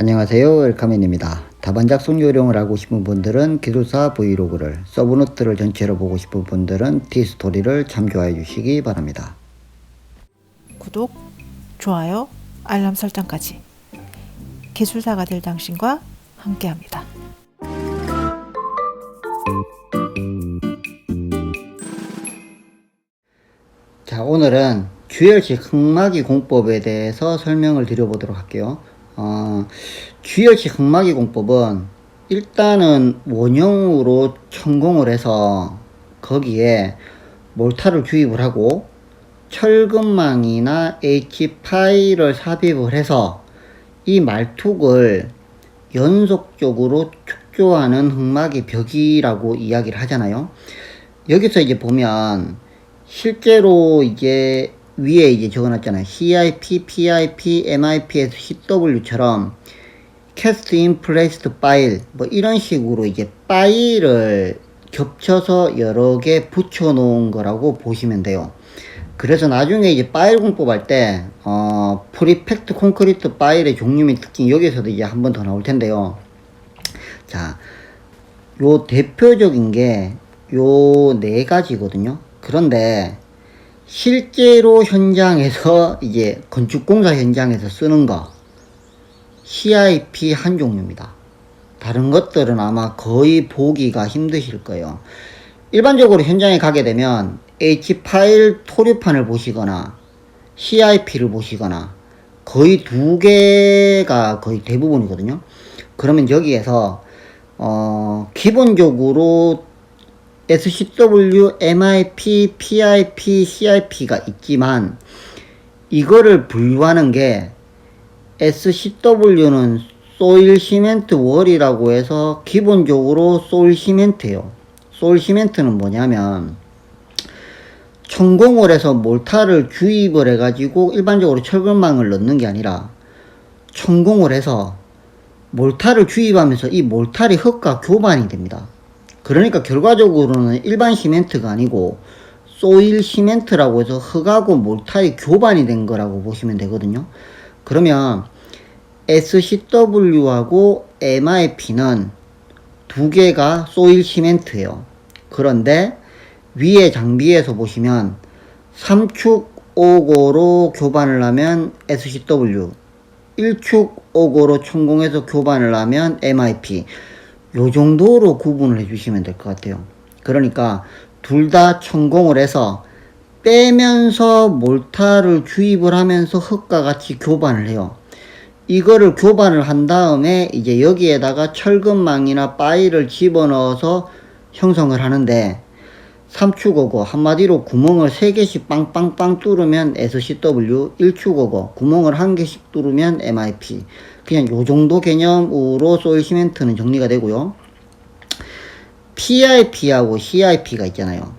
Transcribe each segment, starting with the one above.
안녕하세요, 엘카맨입니다. 다반 작성 요령을 알고 싶은 분들은 기술사 브이로그를, 서브노트를 전체로 보고 싶은 분들은 티스토리를 참조해 주시기 바랍니다. 구독, 좋아요, 알람 설정까지 기술사가 될 당신과 함께합니다. 자, 오늘은 주열식 흑마기 공법에 대해서 설명을 드려보도록 할게요. 주열식 흑마기 공법은 일단은 원형으로 천공을 해서 거기에 몰타를 주입을 하고 철근망이나 H 파일을 삽입을 해서 이 말뚝을 연속적으로 축조하는 흑마기 벽이라고 이야기를 하잖아요. 여기서 이제 보면 실제로 이제 위에 이제 적어놨잖아요. CIP, PIP, MIP에서 CW처럼 Cast in Placed File 뭐 이런 식으로 이제 파일을 겹쳐서 여러 개 붙여 놓은 거라고 보시면 돼요. 그래서 나중에 이제 파일 공법할 때 프리팩트 콘크리트 파일의 종류 및 특징 여기서도 이제 한 번 더 나올 텐데요. 자, 요 대표적인 게 요 네 가지거든요. 그런데 실제로 현장에서 이제 건축공사 현장에서 쓰는 거 CIP 한 종류입니다. 다른 것들은 아마 거의 보기가 힘드실 거예요. 일반적으로 현장에 가게 되면 H파일 토류판을 보시거나 CIP를 보시거나 거의 두 개가 거의 대부분이거든요. 그러면 여기에서 기본적으로 SCW, MIP, PIP, CIP가 있지만 이거를 분류하는 게 SCW는 소일 시멘트 월이라고 해서 기본적으로 소일 시멘트예요. 소일 시멘트는 뭐냐면 천공을 해서 몰타를 주입을 해가지고 일반적으로 철근망을 넣는 게 아니라 천공을 해서 몰타를 주입하면서 이 몰타리 흙과 교반이 됩니다. 그러니까 결과적으로는 일반 시멘트가 아니고 소일 시멘트라고 해서 흙하고 몰타리 교반이 된 거라고 보시면 되거든요. 그러면 SCW하고 MIP는 두 개가 소일 시멘트예요. 그런데 위에 장비에서 보시면 3축 오고로 교반을 하면 SCW, 1축 오고로 천공해서 교반을 하면 MIP, 요 정도로 구분을 해주시면 될 것 같아요. 그러니까 둘 다 천공을 해서 빼면서 몰타를 주입을 하면서 흙과 같이 교반을 해요. 이거를 교반을 한 다음에 이제 여기에다가 철근망이나 파일을 집어넣어서 형성을 하는데 3축오고 한마디로 구멍을 3개씩 빵빵빵 뚫으면 SCW, 1축오고 구멍을 1개씩 뚫으면 MIP. 그냥 요 정도 개념으로 소일 시멘트는 정리가 되고요. PIP하고 CIP가 있잖아요.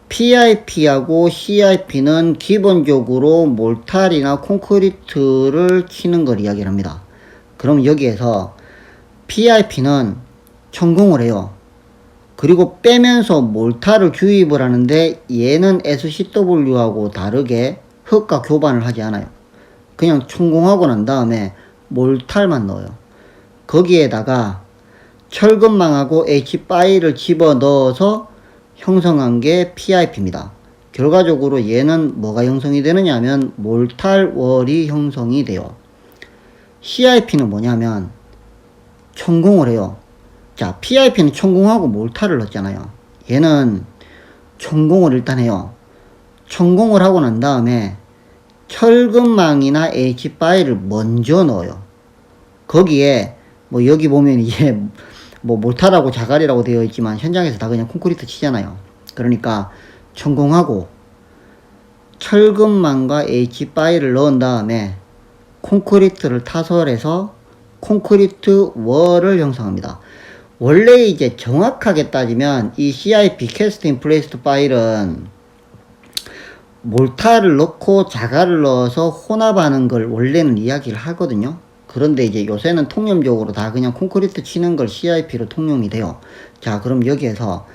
PIP하고 CIP는 기본적으로 몰탈이나 콘크리트를 치는 걸 이야기를 합니다. 그럼 여기에서 PIP는 천공을 해요. 그리고 빼면서 몰타를 주입을 하는데 얘는 SCW하고 다르게 흙과 교반을 하지 않아요. 그냥 천공하고 난 다음에 몰탈만 넣어요. 거기에다가 철근망하고 H파일을 집어넣어서 형성한 게 PIP입니다. 결과적으로 얘는 뭐가 형성이 되느냐 하면 몰탈월이 형성이 돼요. CIP는 뭐냐면 천공을 해요. 자, PIP는 천공하고 몰타를 넣었잖아요. 얘는 천공을 일단 해요. 천공을 하고 난 다음에 철근망이나 H파일을 먼저 넣어요. 거기에 뭐 여기 보면 이게 뭐 몰타라고 자갈이라고 되어 있지만 현장에서 다 그냥 콘크리트 치잖아요. 그러니까 천공하고 철근망과 H파일을 넣은 다음에 콘크리트를 타설해서 콘크리트 월을 형성합니다. 원래 이제 정확하게 따지면 이 CIP Cast in Placed 파일은 몰타를 넣고 자갈을 넣어서 혼합하는 걸 원래는 이야기를 하거든요. 그런데 이제 요새는 통념적으로 다 그냥 콘크리트 치는 걸 CIP로 통용이 돼요. 자, 그럼 여기에서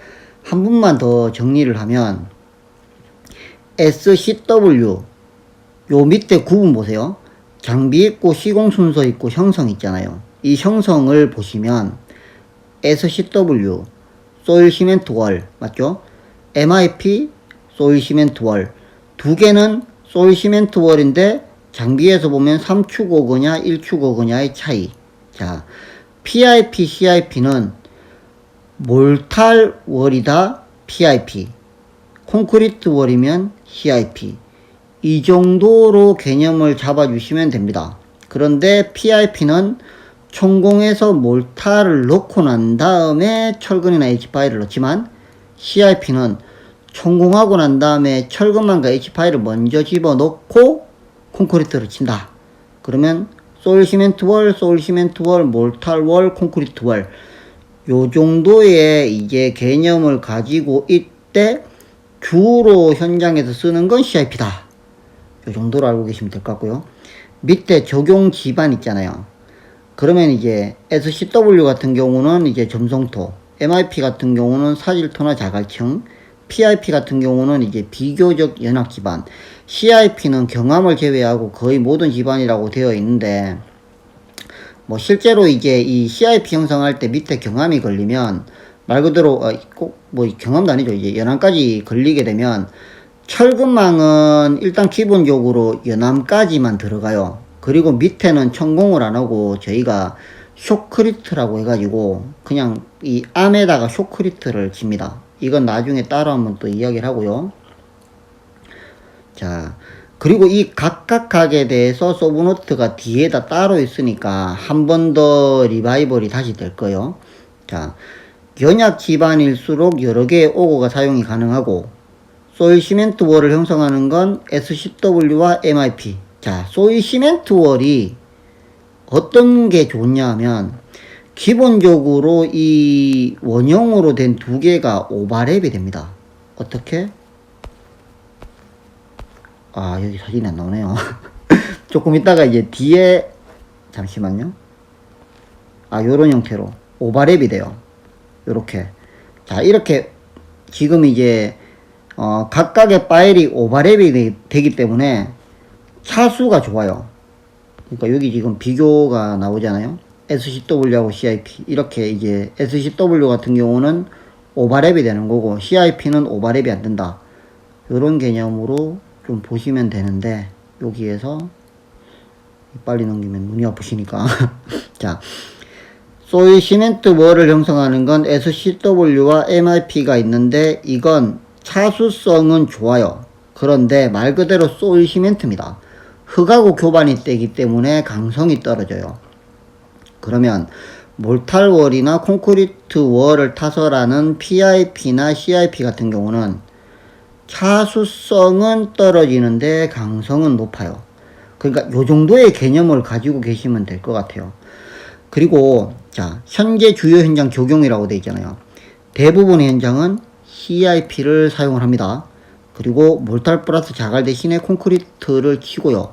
한 분만 더 정리를 하면 SCW 요 밑에 구분 보세요. 장비 있고 시공 순서 있고 형성 있잖아요. 이 형성을 보시면 SCW, 소일 시멘트 월, 맞죠? MIP, 소일 시멘트 월. 두 개는 소일 시멘트 월인데 장비에서 보면 3축 오거냐 1축 오거냐의 차이. 자, PIP, CIP는 몰탈 월이다 PIP, 콘크리트 월이면 CIP. 이 정도로 개념을 잡아주시면 됩니다. 그런데 PIP는 천공에서 몰탈을 넣고 난 다음에 철근이나 H5를 넣지만 CIP는 천공하고 난 다음에 철근만과 H5를 먼저 집어넣고 콘크리트를 친다. 그러면 소일 시멘트 월, 소일 시멘트 월, 몰탈 월, 콘크리트 월. 요 정도의 이제 개념을 가지고 이때 주로 현장에서 쓰는 건 CIP다. 요 정도로 알고 계시면 될 것 같고요. 밑에 적용 기반 있잖아요. 그러면 이제 SCW 같은 경우는 이제 점성토, MIP 같은 경우는 사질토나 자갈층, PIP 같은 경우는 이제 비교적 연합 기반, CIP는 경함을 제외하고 거의 모든 기반이라고 되어 있는데, 뭐 실제로 이제 이 CIP 형성할 때 밑에 경함이 걸리면 말 그대로 꼭 뭐 경함도 아니죠. 이제 연함까지 걸리게 되면 철근망은 일단 기본적으로 연함까지만 들어가요. 그리고 밑에는 천공을 안 하고 저희가 쇼크리트라고 해가지고 그냥 이 암에다가 쇼크리트를 칩니다. 이건 나중에 따로 한번 또 이야기를 하고요. 자, 그리고 이 각각각에 대해서 서브노트가 뒤에다 따로 있으니까 한 번 더 리바이벌이 다시 될 거예요. 자, 연약 기반일수록 여러 개의 오거가 사용이 가능하고, 소일 시멘트 월을 형성하는 건 SCW와 MIP. 자, 소일 시멘트 월이 어떤 게 좋냐 하면, 기본적으로 이 원형으로 된 두 개가 오버랩이 됩니다. 어떻게? 아, 여기 사진이 안 나오네요. 조금 있다가 이제 뒤에, 잠시만요. 아, 요런 형태로 오버랩이 돼요. 요렇게. 자, 이렇게 지금 이제 각각의 파일이 오버랩이 되기 때문에 차수가 좋아요. 그러니까 여기 지금 비교가 나오잖아요. SCW하고 CIP. 이렇게 이제 SCW 같은 경우는 오버랩이 되는 거고 CIP는 오버랩이 안 된다. 요런 개념으로 좀 보시면 되는데, 여기에서 빨리 넘기면 눈이 아프시니까. 자, 소일 시멘트 월을 형성하는 건 SCW와 MIP가 있는데, 이건 차수성은 좋아요. 그런데 말 그대로 소일 시멘트입니다. 흙하고 교반이 되기 때문에 강성이 떨어져요. 그러면 몰탈 월이나 콘크리트 월을 타설하는 PIP나 CIP 같은 경우는 차수성은 떨어지는데 강성은 높아요. 그러니까 요 정도의 개념을 가지고 계시면 될 것 같아요. 그리고 자, 현재 주요 현장 적용이라고 되어 있잖아요. 대부분의 현장은 CIP를 사용을 합니다. 그리고 몰탈 플러스 자갈 대신에 콘크리트를 치고요.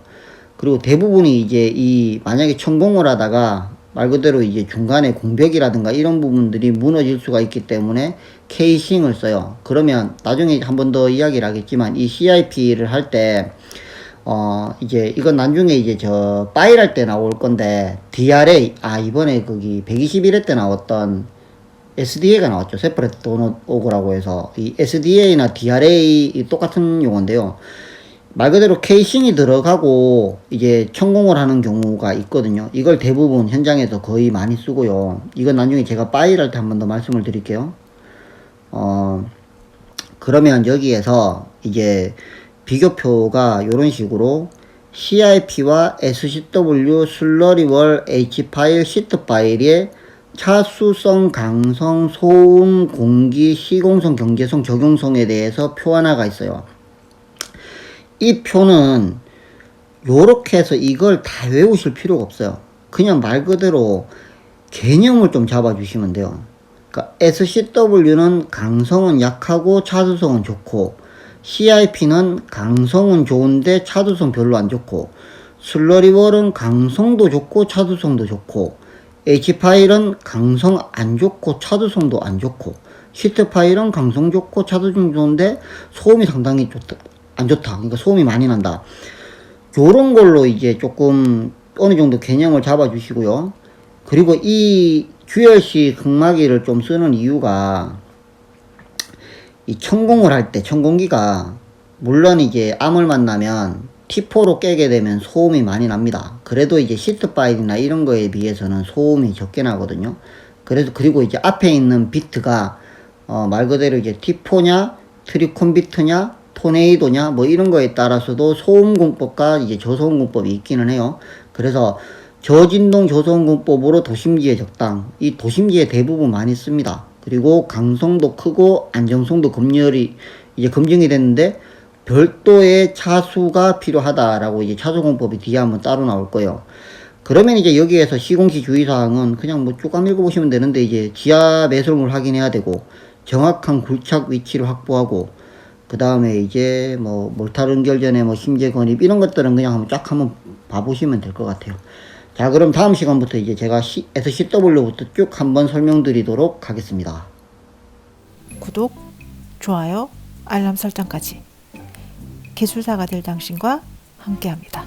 그리고 대부분이 이제 이 만약에 천공을 하다가 말 그대로 이제 중간에 공벽이라든가 이런 부분들이 무너질 수가 있기 때문에 케이싱을 써요. 그러면 나중에 한 번 더 이야기를 하겠지만 이 CIP를 할 때 이제 이건 나중에 이제 저 파일 할 때 나올 건데, DRA, 이번에 거기 121회 때 나왔던 SDA가 나왔죠. 세퍼레이트 도넛 오거라고 해서 이 SDA나 DRA 똑같은 용어인데요. 말 그대로 케이싱이 들어가고 이제 천공을 하는 경우가 있거든요. 이걸 대부분 현장에서 거의 많이 쓰고요. 이건 나중에 제가 파일 할 때 한 번 더 말씀을 드릴게요. 그러면 여기에서 이제 비교표가 이런 식으로 CIP와 SCW 슬러리월 H 파일, 시트 파일에 차수성, 강성, 소음, 공기, 시공성, 경제성, 적용성에 대해서 표 하나가 있어요. 이 표는 요렇게 해서 이걸 다 외우실 필요가 없어요. 그냥 말 그대로 개념을 좀 잡아주시면 돼요. 그러니까 SCW는 강성은 약하고 차수성은 좋고, CIP는 강성은 좋은데 차수성 별로 안 좋고, 슬러리월은 강성도 좋고 차수성도 좋고, H파일은 강성 안 좋고 차수성도 안 좋고, 시트파일은 강성 좋고 차수성 좋은데 소음이 상당히 안 좋다. 그러니까 소음이 많이 난다. 요런 걸로 이제 조금 어느 정도 개념을 잡아 주시고요. 그리고 이 주열식 흑마기를 좀 쓰는 이유가 이 천공을 할 때 천공기가 물론 이제 암을 만나면 T4로 깨게 되면 소음이 많이 납니다. 그래도 이제 시트5이나 이런 거에 비해서는 소음이 적게 나거든요. 그래서 그리고 이제 앞에 있는 비트가 말 그대로 이제 T4냐 트리콘 비트냐 토네이도냐 뭐 이런 거에 따라서도 소음 공법과 이제 저소음 공법이 있기는 해요. 그래서 저진동 저소음 공법으로 도심지에 적당, 이 도심지에 대부분 많이 씁니다. 그리고 강성도 크고 안정성도 이제 검증이 됐는데 별도의 차수가 필요하다라고 이제 차수 공법이 뒤에 한번 따로 나올 거예요. 그러면 이제 여기에서 시공시 주의사항은 그냥 뭐 쭉 한번 읽어보시면 되는데, 이제 지하 매설물 확인해야 되고, 정확한 굴착 위치를 확보하고, 그 다음에 이제 뭐 몰탈 연결전에 뭐 심재 건입 이런 것들은 그냥 한번 쫙 한번 봐보시면 될 것 같아요. 자, 그럼 다음 시간부터 이제 제가 SCW부터 쭉 한번 설명드리도록 하겠습니다. 구독, 좋아요, 알람 설정까지. 기술사가 될 당신과 함께합니다.